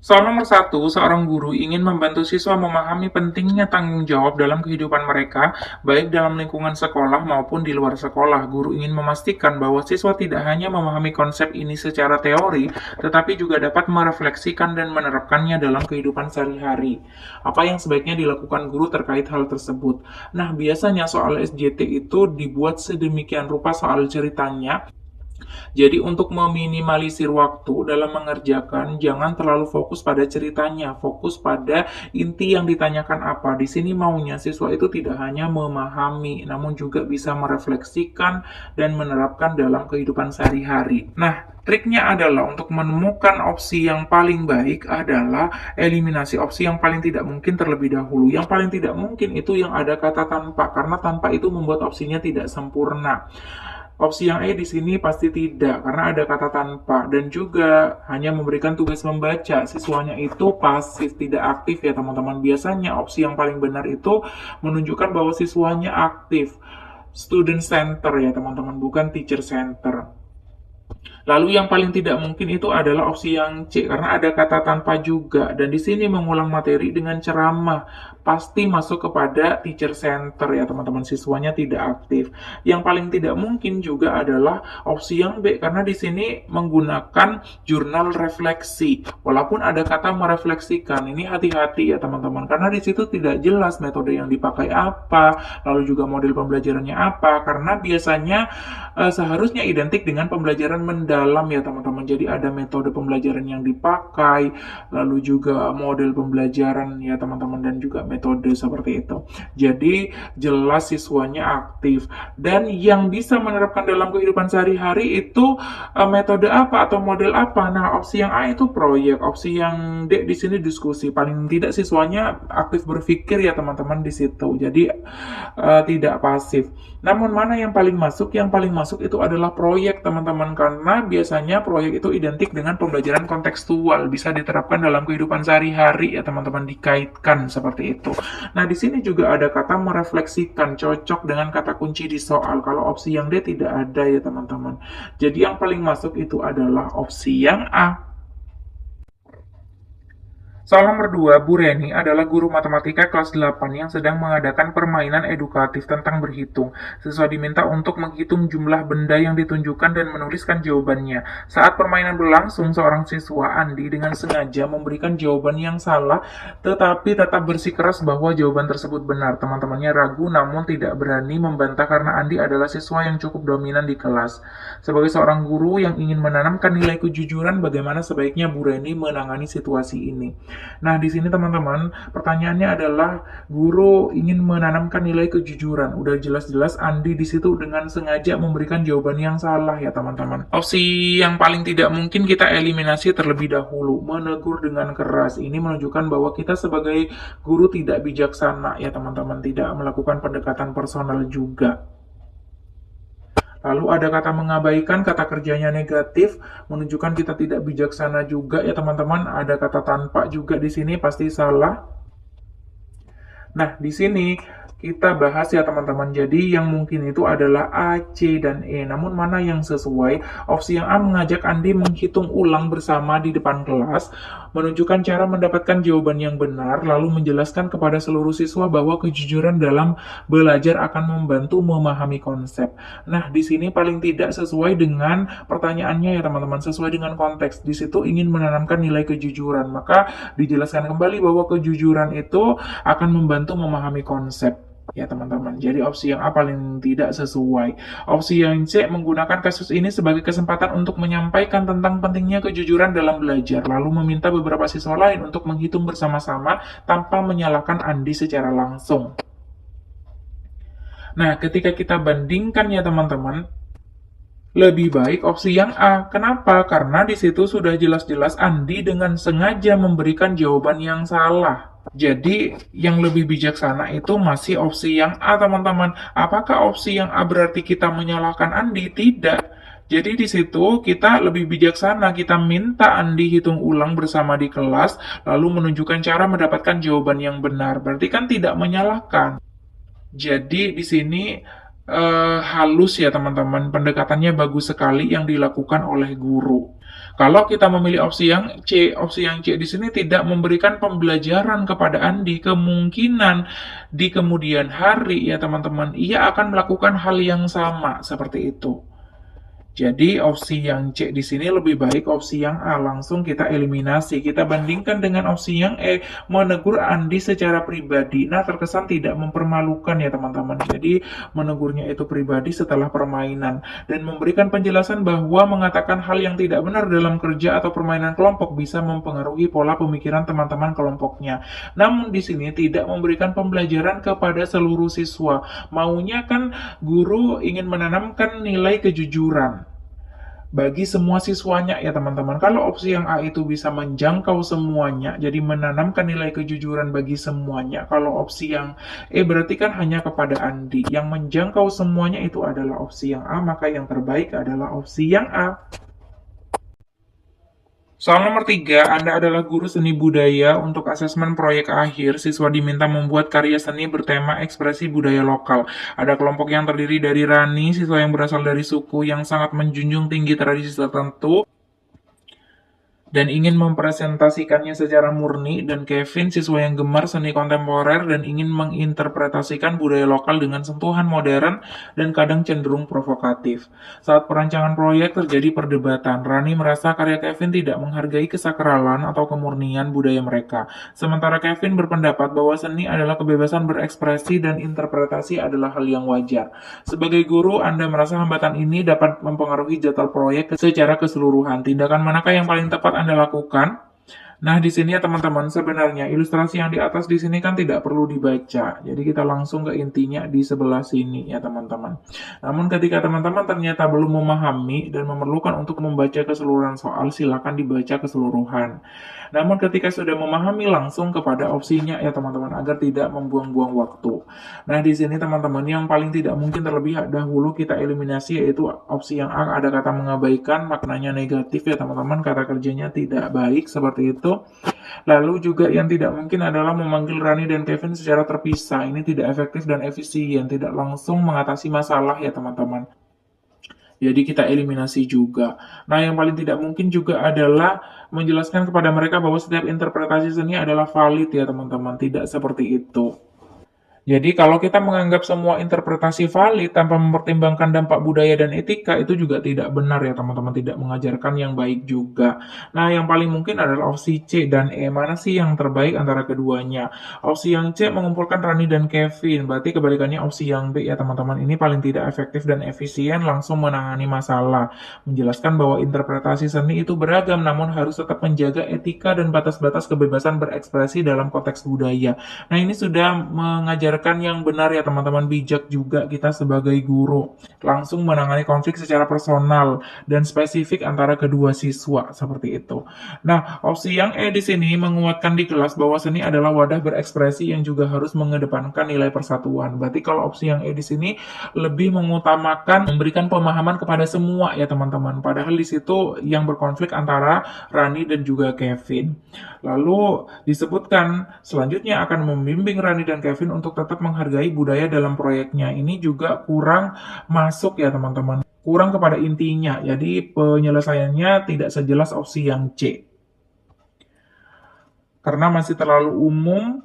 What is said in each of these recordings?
Soal nomor satu, seorang guru ingin membantu siswa memahami pentingnya tanggung jawab dalam kehidupan mereka, baik dalam lingkungan sekolah maupun di luar sekolah. Guru ingin memastikan bahwa siswa tidak hanya memahami konsep ini secara teori, tetapi juga dapat merefleksikan dan menerapkannya dalam kehidupan sehari-hari. Apa yang sebaiknya dilakukan guru terkait hal tersebut? Nah, biasanya soal SJT itu dibuat sedemikian rupa soal ceritanya. Jadi untuk meminimalisir waktu dalam mengerjakan, jangan terlalu fokus pada ceritanya, fokus pada inti yang ditanyakan apa. Di sini maunya siswa itu tidak hanya memahami, namun juga bisa merefleksikan dan menerapkan dalam kehidupan sehari-hari. Nah, triknya adalah untuk menemukan opsi yang paling baik adalah eliminasi opsi yang paling tidak mungkin terlebih dahulu. Yang paling tidak mungkin itu yang ada kata tanpa, karena tanpa itu membuat opsinya tidak sempurna. Opsi yang E di sini pasti tidak, karena ada kata tanpa, dan juga hanya memberikan tugas membaca. Siswanya itu pasif, tidak aktif ya teman-teman. Biasanya opsi yang paling benar itu menunjukkan bahwa siswanya aktif. Student center ya teman-teman, bukan teacher center. Lalu yang paling tidak mungkin itu adalah opsi yang C karena ada kata tanpa juga dan di sini mengulang materi dengan ceramah pasti masuk kepada teacher center ya teman-teman, siswanya tidak aktif. Yang paling tidak mungkin juga adalah opsi yang B karena di sini menggunakan jurnal refleksi. Walaupun ada kata merefleksikan, ini hati-hati ya teman-teman karena di situ tidak jelas metode yang dipakai apa, lalu juga model pembelajarannya apa karena biasanya seharusnya identik dengan pembelajaran mendalam ya teman-teman. Jadi ada metode pembelajaran yang dipakai, lalu juga model pembelajaran ya teman-teman dan juga metode seperti itu. Jadi jelas siswanya aktif dan yang bisa menerapkan dalam kehidupan sehari-hari itu metode apa atau model apa. Nah, opsi yang A itu proyek, opsi yang D di sini diskusi. Paling tidak siswanya aktif berpikir ya teman-teman di situ. Jadi tidak pasif. Namun mana yang paling masuk? Yang paling masuk itu adalah proyek teman-teman karena biasanya proyek itu identik dengan pembelajaran kontekstual, bisa diterapkan dalam kehidupan sehari-hari ya teman-teman, dikaitkan seperti itu. Nah, di sini juga ada kata merefleksikan, cocok dengan kata kunci di soal. Kalau opsi yang D tidak ada ya teman-teman. Jadi yang paling masuk itu adalah opsi yang A. Soal nomor 2, Bu Reni adalah guru matematika kelas 8 yang sedang mengadakan permainan edukatif tentang berhitung. Siswa diminta untuk menghitung jumlah benda yang ditunjukkan dan menuliskan jawabannya. Saat permainan berlangsung, seorang siswa, Andi, dengan sengaja memberikan jawaban yang salah, tetapi tetap bersikeras bahwa jawaban tersebut benar. Teman-temannya ragu namun tidak berani membantah karena Andi adalah siswa yang cukup dominan di kelas. Sebagai seorang guru yang ingin menanamkan nilai kejujuran, bagaimana sebaiknya Bu Reni menangani situasi ini? Nah, di sini teman-teman, pertanyaannya adalah guru ingin menanamkan nilai kejujuran. Udah jelas-jelas Andi di situ dengan sengaja memberikan jawaban yang salah ya, teman-teman. Opsi yang paling tidak mungkin kita eliminasi terlebih dahulu, menegur dengan keras. Ini menunjukkan bahwa kita sebagai guru tidak bijaksana ya, teman-teman, tidak melakukan pendekatan personal juga. Lalu ada kata mengabaikan, kata kerjanya negatif, menunjukkan kita tidak bijaksana juga ya teman-teman. Ada kata tanpa juga di sini pasti salah. Nah, di sini kita bahas ya teman-teman. Jadi yang mungkin itu adalah A, C, dan E. Namun mana yang sesuai? Opsi yang A mengajak Andi menghitung ulang bersama di depan kelas, menunjukkan cara mendapatkan jawaban yang benar, lalu menjelaskan kepada seluruh siswa bahwa kejujuran dalam belajar akan membantu memahami konsep. Nah, di sini paling tidak sesuai dengan pertanyaannya ya teman-teman, sesuai dengan konteks. Di situ ingin menanamkan nilai kejujuran, maka dijelaskan kembali bahwa kejujuran itu akan membantu memahami konsep ya teman-teman. Jadi opsi yang A paling tidak sesuai. Opsi yang C menggunakan kasus ini sebagai kesempatan untuk menyampaikan tentang pentingnya kejujuran dalam belajar, lalu meminta beberapa siswa lain untuk menghitung bersama-sama tanpa menyalahkan Andi secara langsung. Nah, ketika kita bandingkan ya teman-teman, lebih baik opsi yang A. Kenapa? Karena di situ sudah jelas-jelas Andi dengan sengaja memberikan jawaban yang salah. Jadi, yang lebih bijaksana itu masih opsi yang A, teman-teman. Apakah opsi yang A berarti kita menyalahkan Andi? Tidak. Jadi di situ kita lebih bijaksana, kita minta Andi hitung ulang bersama di kelas, lalu menunjukkan cara mendapatkan jawaban yang benar. Berarti kan tidak menyalahkan. Jadi di sini halus ya teman-teman, pendekatannya bagus sekali yang dilakukan oleh guru. Kalau kita memilih opsi yang C di sini tidak memberikan pembelajaran kepada Andi, kemungkinan di kemudian hari ya teman-teman, ia akan melakukan hal yang sama seperti itu. Jadi opsi yang C di sini lebih baik opsi yang A, langsung kita eliminasi. Kita bandingkan dengan opsi yang E, menegur Andi secara pribadi. Nah, terkesan tidak mempermalukan ya teman-teman. Jadi menegurnya itu pribadi setelah permainan dan memberikan penjelasan bahwa mengatakan hal yang tidak benar dalam kerja atau permainan kelompok bisa mempengaruhi pola pemikiran teman-teman kelompoknya. Namun di sini tidak memberikan pembelajaran kepada seluruh siswa. Maunya kan guru ingin menanamkan nilai kejujuran bagi semua siswanya ya teman-teman. Kalau opsi yang A itu bisa menjangkau semuanya, jadi menanamkan nilai kejujuran bagi semuanya. Kalau opsi yang E berarti kan hanya kepada Andi. Yang menjangkau semuanya itu adalah opsi yang A, maka yang terbaik adalah opsi yang A. Soal nomor 3, Anda adalah guru seni budaya. Untuk asesmen proyek akhir, siswa diminta membuat karya seni bertema ekspresi budaya lokal. Ada kelompok yang terdiri dari Rani, siswa yang berasal dari suku yang sangat menjunjung tinggi tradisi tertentu dan ingin mempresentasikannya secara murni, dan Kevin, siswa yang gemar seni kontemporer dan ingin menginterpretasikan budaya lokal dengan sentuhan modern dan kadang cenderung provokatif. Saat perancangan proyek terjadi perdebatan. Rani merasa karya Kevin tidak menghargai kesakralan atau kemurnian budaya mereka, sementara Kevin berpendapat bahwa seni adalah kebebasan berekspresi dan interpretasi adalah hal yang wajar. Sebagai guru, Anda merasa hambatan ini dapat mempengaruhi jadwal proyek secara keseluruhan. Tindakan manakah yang paling tepat Anda lakukan? Nah, di sini ya teman-teman, sebenarnya ilustrasi yang di atas di sini kan tidak perlu dibaca. Jadi kita langsung ke intinya di sebelah sini ya teman-teman. Namun ketika teman-teman ternyata belum memahami dan memerlukan untuk membaca keseluruhan soal, silakan dibaca keseluruhan. Namun ketika sudah memahami, langsung kepada opsinya ya teman-teman, agar tidak membuang-buang waktu. Nah, di sini teman-teman yang paling tidak mungkin terlebih dahulu kita eliminasi yaitu opsi yang A, ada kata mengabaikan, maknanya negatif ya teman-teman, kata kerjanya tidak baik seperti itu. Lalu juga yang tidak mungkin adalah memanggil Rani dan Kevin secara terpisah. Ini tidak efektif dan efisien, tidak langsung mengatasi masalah ya teman-teman. Jadi kita eliminasi juga. Nah, yang paling tidak mungkin juga adalah menjelaskan kepada mereka bahwa setiap interpretasi seni adalah valid ya teman-teman. Tidak seperti itu. Jadi kalau kita menganggap semua interpretasi valid tanpa mempertimbangkan dampak budaya dan etika, itu juga tidak benar ya teman-teman, tidak mengajarkan yang baik juga. Nah, yang paling mungkin adalah opsi C dan E. Mana sih yang terbaik antara keduanya? Opsi yang C mengumpulkan Rani dan Kevin, berarti kebalikannya opsi yang B ya teman-teman. Ini paling tidak efektif dan efisien, langsung menangani masalah. Menjelaskan bahwa interpretasi seni itu beragam, namun harus tetap menjaga etika dan batas-batas kebebasan berekspresi dalam konteks budaya. Nah, ini sudah mengajarkan yang benar ya teman-teman, bijak juga kita sebagai guru. Langsung menangani konflik secara personal dan spesifik antara kedua siswa seperti itu. Nah, opsi yang E di sini menguatkan di kelas bahwa seni adalah wadah berekspresi yang juga harus mengedepankan nilai persatuan. Berarti kalau opsi yang E di sini lebih mengutamakan memberikan pemahaman kepada semua ya teman-teman. Padahal di situ yang berkonflik antara Rani dan juga Kevin. Lalu disebutkan selanjutnya akan membimbing Rani dan Kevin untuk tetap menghargai budaya dalam proyeknya. Ini juga kurang masuk ya teman-teman. Kurang kepada intinya. Jadi penyelesaiannya tidak sejelas opsi yang C. Karena masih terlalu umum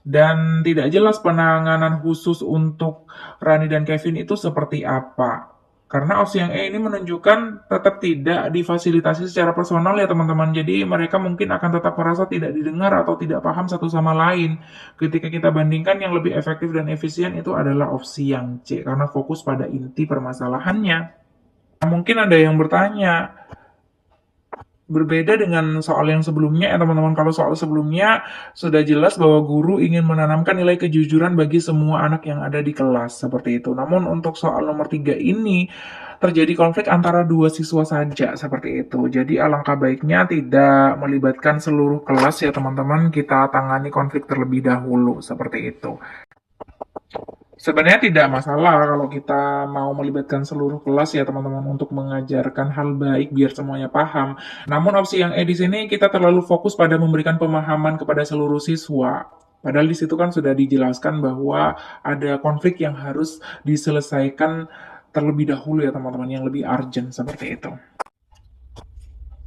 dan tidak jelas penanganan khusus untuk Rani dan Kevin itu seperti apa. Karena opsi yang E ini menunjukkan tetap tidak difasilitasi secara personal ya teman-teman. Jadi mereka mungkin akan tetap merasa tidak didengar atau tidak paham satu sama lain. Ketika kita bandingkan, yang lebih efektif dan efisien itu adalah opsi yang C. Karena fokus pada inti permasalahannya. Nah, mungkin ada yang bertanya, berbeda dengan soal yang sebelumnya ya teman-teman. Kalau soal sebelumnya sudah jelas bahwa guru ingin menanamkan nilai kejujuran bagi semua anak yang ada di kelas seperti itu. Namun untuk soal nomor 3 ini terjadi konflik antara dua siswa saja seperti itu. Jadi alangkah baiknya tidak melibatkan seluruh kelas ya teman-teman. Kita tangani konflik terlebih dahulu seperti itu. Sebenarnya tidak masalah kalau kita mau melibatkan seluruh kelas ya teman-teman untuk mengajarkan hal baik biar semuanya paham. Namun opsi yang E di sini kita terlalu fokus pada memberikan pemahaman kepada seluruh siswa. Padahal di situ kan sudah dijelaskan bahwa ada konflik yang harus diselesaikan terlebih dahulu ya teman-teman, yang lebih urgent seperti itu.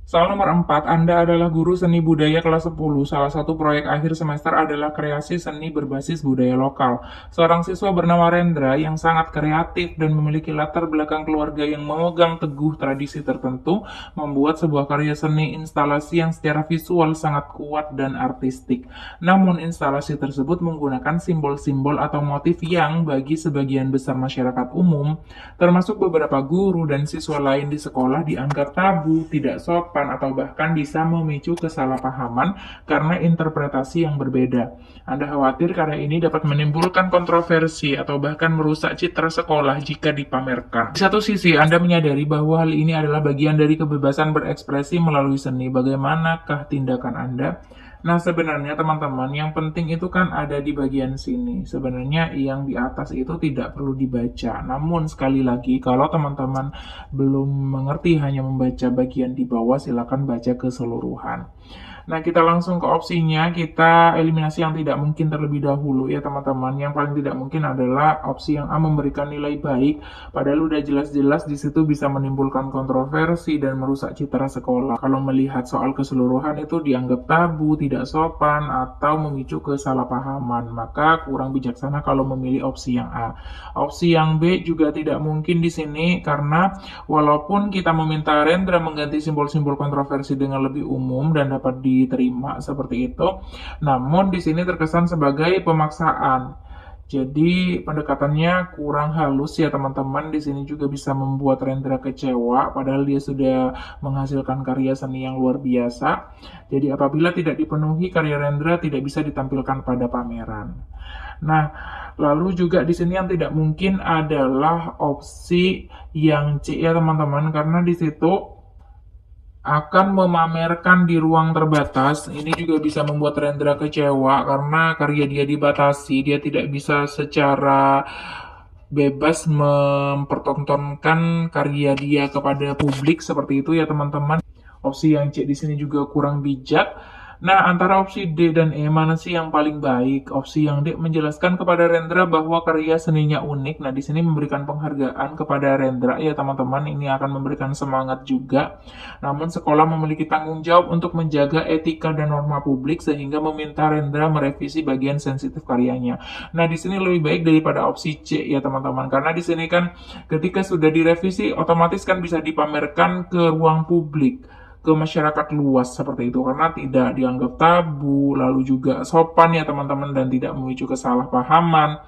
Soal nomor 4, Anda adalah guru seni budaya kelas 10. Salah satu proyek akhir semester adalah kreasi seni berbasis budaya lokal. Seorang siswa bernama Rendra yang sangat kreatif dan memiliki latar belakang keluarga yang memegang teguh tradisi tertentu, membuat sebuah karya seni instalasi yang secara visual sangat kuat dan artistik. Namun, instalasi tersebut menggunakan simbol-simbol atau motif yang bagi sebagian besar masyarakat umum, termasuk beberapa guru dan siswa lain di sekolah, dianggap tabu, tidak sopan, atau bahkan bisa memicu kesalahpahaman karena interpretasi yang berbeda. Anda khawatir karya ini dapat menimbulkan kontroversi atau bahkan merusak citra sekolah jika dipamerkan. Di satu sisi, Anda menyadari bahwa hal ini adalah bagian dari kebebasan berekspresi melalui seni. Bagaimanakah tindakan Anda? Nah, sebenarnya teman-teman, yang penting itu kan ada di bagian sini. Sebenarnya yang di atas itu tidak perlu dibaca. Namun sekali lagi, kalau teman-teman belum mengerti hanya membaca bagian di bawah, silakan baca keseluruhan. Nah, kita langsung ke opsinya, kita eliminasi yang tidak mungkin terlebih dahulu ya teman-teman. Yang paling tidak mungkin adalah opsi yang A, memberikan nilai baik, padahal udah jelas-jelas di situ bisa menimbulkan kontroversi dan merusak citra sekolah. Kalau melihat soal keseluruhan itu dianggap tabu, tidak sopan, atau memicu kesalahpahaman, maka kurang bijaksana kalau memilih opsi yang A. Opsi yang B juga tidak mungkin di sini karena walaupun kita meminta Rendra mengganti simbol-simbol kontroversi dengan lebih umum dan dapat diterima seperti itu, namun di sini terkesan sebagai pemaksaan. Jadi pendekatannya kurang halus ya teman-teman. Di sini juga bisa membuat Rendra kecewa padahal dia sudah menghasilkan karya seni yang luar biasa. Jadi apabila tidak dipenuhi, karya Rendra tidak bisa ditampilkan pada pameran. Nah, lalu juga di sini yang tidak mungkin adalah opsi yang C ya teman-teman, karena di situ akan memamerkan di ruang terbatas. Ini juga bisa membuat Rendra kecewa karena karya dia dibatasi, dia tidak bisa secara bebas mempertontonkan karya dia kepada publik seperti itu ya teman-teman. Opsi yang C di sini juga kurang bijak. Nah, antara opsi D dan E, mana sih yang paling baik? Opsi yang D menjelaskan kepada Rendra bahwa karya seninya unik. Nah, di sini memberikan penghargaan kepada Rendra ya teman-teman. Ini akan memberikan semangat juga. Namun sekolah memiliki tanggung jawab untuk menjaga etika dan norma publik sehingga meminta Rendra merevisi bagian sensitif karyanya. Nah, di sini lebih baik daripada opsi C ya teman-teman. Karena di sini kan ketika sudah direvisi otomatis kan bisa dipamerkan ke ruang publik, ke masyarakat luas seperti itu, karena tidak dianggap tabu, lalu juga sopan ya teman-teman, dan tidak memicu kesalahpahaman.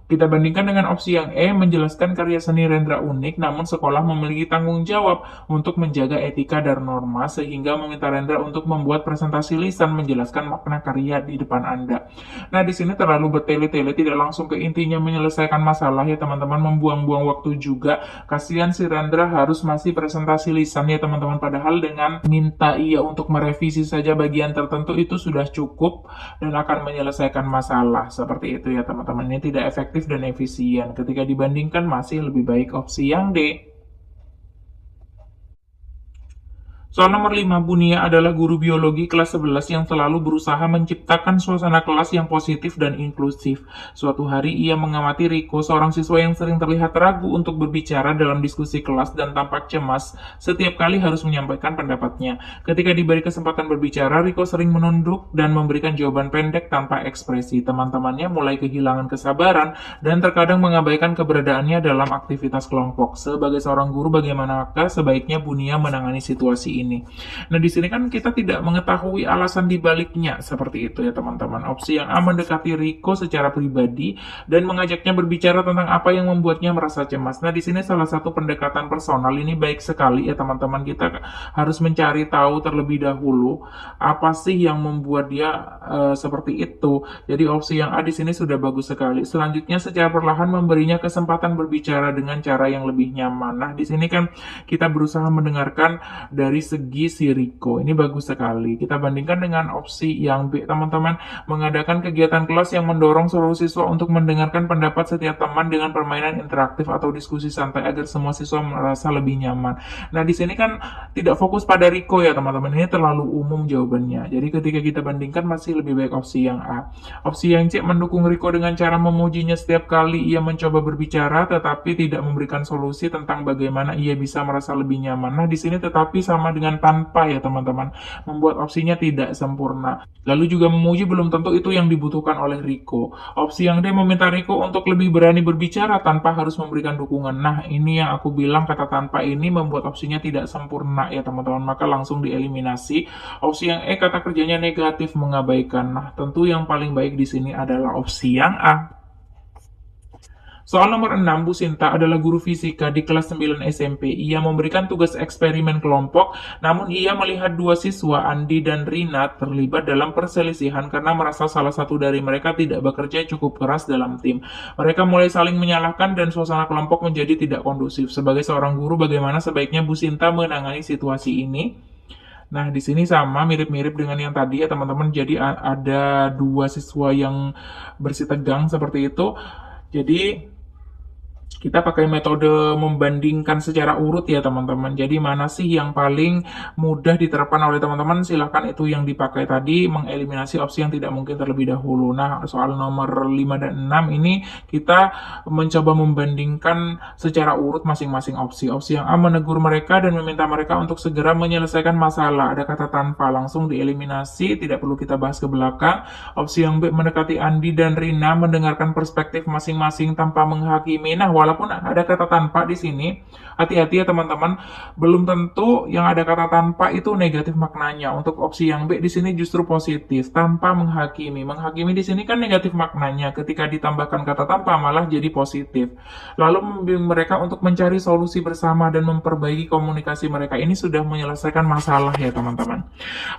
Kita bandingkan dengan opsi yang E, menjelaskan karya seni Rendra unik, namun sekolah memiliki tanggung jawab untuk menjaga etika dan norma, sehingga meminta Rendra untuk membuat presentasi lisan menjelaskan makna karya di depan Anda. Nah, di sini terlalu bertele-tele, tidak langsung ke intinya menyelesaikan masalah ya teman-teman, membuang-buang waktu juga. Kasihan si Rendra harus masih presentasi lisan ya teman-teman, padahal dengan minta ia untuk merevisi saja bagian tertentu itu sudah cukup dan akan menyelesaikan masalah. Seperti itu ya teman-teman, ini tidak efektif dan efisien. Ketika dibandingkan masih lebih baik opsi yang D. Soal nomor 5, Bunia adalah guru biologi kelas 11 yang selalu berusaha menciptakan suasana kelas yang positif dan inklusif. Suatu hari ia mengamati Riko, seorang siswa yang sering terlihat ragu untuk berbicara dalam diskusi kelas dan tampak cemas setiap kali harus menyampaikan pendapatnya. Ketika diberi kesempatan berbicara, Riko sering menunduk dan memberikan jawaban pendek tanpa ekspresi. Teman-temannya mulai kehilangan kesabaran dan terkadang mengabaikan keberadaannya dalam aktivitas kelompok. Sebagai seorang guru, bagaimanakah sebaiknya Bunia menangani situasi ini? Nah, di sini kan kita tidak mengetahui alasan dibaliknya seperti itu ya teman-teman. Opsi yang A, mendekati Riko secara pribadi dan mengajaknya berbicara tentang apa yang membuatnya merasa cemas. Nah, di sini salah satu pendekatan personal ini baik sekali ya teman-teman. Kita harus mencari tahu terlebih dahulu apa sih yang membuat dia seperti itu. Jadi opsi yang A di sini sudah bagus sekali. Selanjutnya secara perlahan memberinya kesempatan berbicara dengan cara yang lebih nyaman. Nah, di sini kan kita berusaha mendengarkan dari segi si Riko. Ini bagus sekali. Kita bandingkan dengan opsi yang B, teman-teman. Mengadakan kegiatan kelas yang mendorong seluruh siswa untuk mendengarkan pendapat setiap teman dengan permainan interaktif atau diskusi santai agar semua siswa merasa lebih nyaman. Nah, di sini kan tidak fokus pada Riko ya, teman-teman. Ini terlalu umum jawabannya. Jadi ketika kita bandingkan masih lebih baik opsi yang A. Opsi yang C, mendukung Riko dengan cara memujinya setiap kali ia mencoba berbicara tetapi tidak memberikan solusi tentang bagaimana ia bisa merasa lebih nyaman. Nah, di sini tetapi sama dengan dengan tanpa ya teman-teman, membuat opsinya tidak sempurna. Lalu juga memuji belum tentu itu yang dibutuhkan oleh Riko. Opsi yang D meminta Riko untuk lebih berani berbicara tanpa harus memberikan dukungan. Nah, ini yang aku bilang kata tanpa ini membuat opsinya tidak sempurna ya teman-teman, maka langsung dieliminasi. Opsi yang E kata kerjanya negatif, mengabaikan. Nah, tentu yang paling baik di sini adalah opsi yang A. Soal nomor 6, Bu Sinta adalah guru fisika di kelas 9 SMP. Ia memberikan tugas eksperimen kelompok, namun ia melihat dua siswa, Andi dan Rina, terlibat dalam perselisihan karena merasa salah satu dari mereka tidak bekerja cukup keras dalam tim. Mereka mulai saling menyalahkan dan suasana kelompok menjadi tidak kondusif. Sebagai seorang guru, bagaimana sebaiknya Bu Sinta menangani situasi ini? Nah, di sini sama mirip-mirip dengan yang tadi ya teman-teman. Jadi ada dua siswa yang bersitegang seperti itu. Jadi kita pakai metode membandingkan secara urut ya teman-teman. Jadi mana sih yang paling mudah diterapkan oleh teman-teman, silahkan itu yang dipakai tadi, mengeliminasi opsi yang tidak mungkin terlebih dahulu. Nah, soal nomor 5 dan 6 ini kita mencoba membandingkan secara urut masing-masing opsi. Opsi yang A menegur mereka dan meminta mereka untuk segera menyelesaikan masalah. Ada kata tanpa, langsung dieliminasi, tidak perlu kita bahas ke belakang. Opsi yang B mendekati Andi dan Rina, mendengarkan perspektif masing-masing tanpa menghakimi. Nah, walaupun ada kata tanpa di sini, hati-hati ya teman-teman, belum tentu yang ada kata tanpa itu negatif maknanya. Untuk opsi yang B di sini justru positif, tanpa menghakimi. Menghakimi di sini kan negatif maknanya, ketika ditambahkan kata tanpa malah jadi positif. Lalu membimbing mereka untuk mencari solusi bersama dan memperbaiki komunikasi mereka. Ini sudah menyelesaikan masalah ya teman-teman.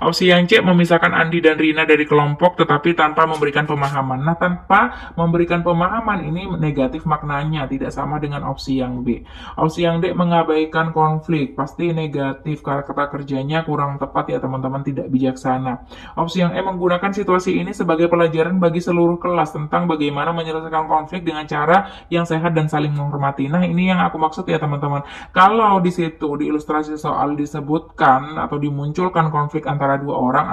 Opsi yang C memisahkan Andi dan Rina dari kelompok tetapi tanpa memberikan pemahaman. Nah, tanpa memberikan pemahaman ini negatif maknanya, tidak sama dengan opsi yang B. Opsi yang D mengabaikan konflik, pasti negatif, kata kerjanya kurang tepat ya teman-teman, tidak bijaksana. Opsi yang E menggunakan situasi ini sebagai pelajaran bagi seluruh kelas tentang bagaimana menyelesaikan konflik dengan cara yang sehat dan saling menghormati. Nah, ini yang aku maksud ya teman-teman. Kalau di situ di ilustrasi soal disebutkan atau dimunculkan konflik antara dua orang,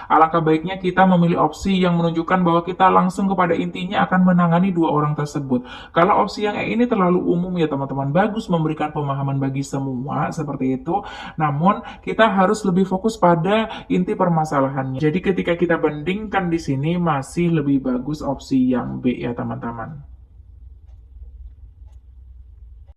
alangkah baiknya kita memilih opsi yang menunjukkan bahwa kita langsung kepada intinya akan menangani dua orang tersebut. Kalau opsi yang E ini terlalu umum ya teman-teman, bagus memberikan pemahaman bagi semua seperti itu, namun kita harus lebih fokus pada inti permasalahannya. Jadi ketika kita bandingkan di sini masih lebih bagus opsi yang B ya teman-teman.